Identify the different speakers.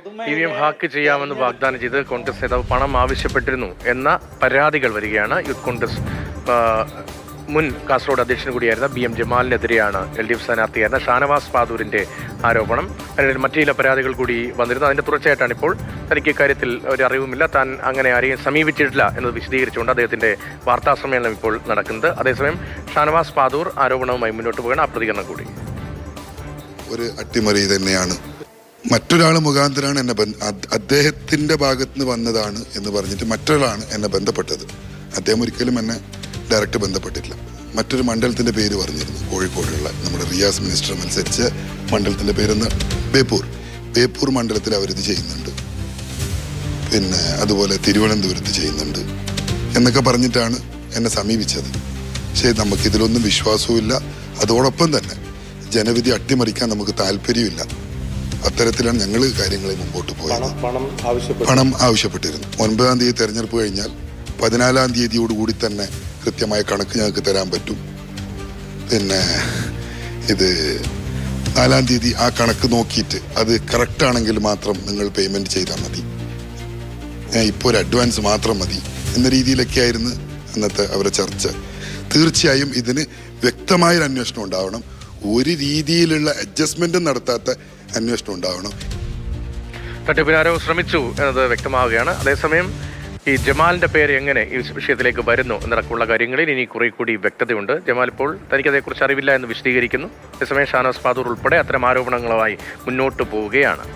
Speaker 1: EVM hack ചെയ്യാമെന്ന് വാഗ്ദാനം ചെയ്ത് കോൺഗ്രസ് നേതാവ് പണം ആവശ്യപ്പെട്ടിരുന്നു എന്ന പരാതികൾ വരികയാണ്. യൂത്ത് കോൺഗ്രസ് മുൻ കാസർഗോഡ് അധ്യക്ഷൻ കൂടിയായിരുന്ന BM ജമാലിനെതിരെയാണ് LDF സ്ഥാനാർത്ഥിയായിരുന്ന ഷാനവാസ് പാദൂരിന്റെ ആരോപണം. അതിൽ മറ്റു ചില പരാതികൾ കൂടി വന്നിരുന്നു. അതിന്റെ തുടർച്ചയായിട്ടാണ് ഇപ്പോൾ തനിക്ക് ഇക്കാര്യത്തിൽ ഒരു അറിവുമില്ല, താൻ അങ്ങനെ ആരെയും സമീപിച്ചിട്ടില്ല എന്നത് വിശദീകരിച്ചുകൊണ്ട് അദ്ദേഹത്തിന്റെ വാർത്താ സമ്മേളനം ഇപ്പോൾ നടക്കുന്നത്. അതേസമയം ഷാനവാസ് പാദൂർ ആരോപണവുമായി മുന്നോട്ട് പോകണം. ആ പ്രതികരണം കൂടി
Speaker 2: ഒരു അട്ടിമറി തന്നെയാണ്. മറ്റൊരാൾ മുഖാന്തരമാണ് എന്നെ അദ്ദേഹത്തിന്റെ ഭാഗത്ത് നിന്ന് വന്നതാണ് എന്ന് പറഞ്ഞിട്ട് മറ്റൊരാളാണ് എന്നെ ബന്ധപ്പെട്ടത്. അദ്ദേഹം ഒരിക്കലും എന്നെ ഡയറക്റ്റ് ബന്ധപ്പെട്ടിട്ടില്ല. മറ്റൊരു മണ്ഡലത്തിന്റെ പേര് പറഞ്ഞിരുന്നു, കോഴിക്കോടുള്ള നമ്മുടെ റിയാസ് മിനിസ്റ്റർ മത്സരിച്ച മണ്ഡലത്തിന്റെ പേരെന്ന് ബേപ്പൂർ മണ്ഡലത്തിൽ അവരിത് ചെയ്യുന്നുണ്ട്, പിന്നെ അതുപോലെ തിരുവനന്തപുരത്ത് ചെയ്യുന്നുണ്ട് എന്നൊക്കെ പറഞ്ഞിട്ടാണ് എന്നെ സമീപിച്ചത്. പക്ഷേ നമുക്കിതിലൊന്നും വിശ്വാസവുമില്ല. അതോടൊപ്പം തന്നെ ജനവിധി അട്ടിമറിക്കാൻ നമുക്ക് താല്പര്യമില്ല. അത്തരത്തിലാണ് ഞങ്ങൾ കാര്യങ്ങളിൽ മുമ്പോട്ട് പോയത്. പണം ആവശ്യപ്പെട്ടിരുന്നു. 9-ാം തീയതി തെരഞ്ഞെടുപ്പ് കഴിഞ്ഞാൽ 14-ാം തീയതിയോടുകൂടി തന്നെ കൃത്യമായ കണക്ക് ഞങ്ങൾക്ക് തരാൻ പറ്റും. പിന്നെ ഇത് 4-ാം തീയതി ആ കണക്ക് നോക്കിയിട്ട് അത് കറക്റ്റ് ആണെങ്കിൽ മാത്രം നിങ്ങൾ പേയ്മെന്റ് ചെയ്താൽ മതി, ഇപ്പോൾ ഒരു അഡ്വാൻസ് മാത്രം മതി എന്ന രീതിയിലൊക്കെ ആയിരുന്നു അന്നത്തെ അവരുടെ ചർച്ച. തീർച്ചയായും ഇതിന് വ്യക്തമായൊരു അന്വേഷണം ഉണ്ടാവണം. ഒരു രീതിയിലുള്ള അഡ്ജസ്റ്റ്മെന്റും നടത്താത്ത അന്വേഷണം ഉണ്ടാവണം.
Speaker 1: തട്ടിപ്പിനാരോ ശ്രമിച്ചു എന്നത് വ്യക്തമാവുകയാണ്. അതേസമയം ഈ ജമാലിന്റെ പേര് എങ്ങനെ ഈ വിഷയത്തിലേക്ക് വരുന്നു എന്നടക്കമുള്ള കാര്യങ്ങളിൽ ഇനി കുറെ കൂടി വ്യക്തതയുണ്ട്. ജമാൽ ഇപ്പോൾ തനിക്ക് അതേക്കുറിച്ച് അറിവില്ല എന്ന് വിശദീകരിക്കുന്നു. അതേസമയം ഷാനവാസ് പാദൂർ ഉൾപ്പെടെ അത്തരം ആരോപണങ്ങളുമായി മുന്നോട്ട് പോവുകയാണ്.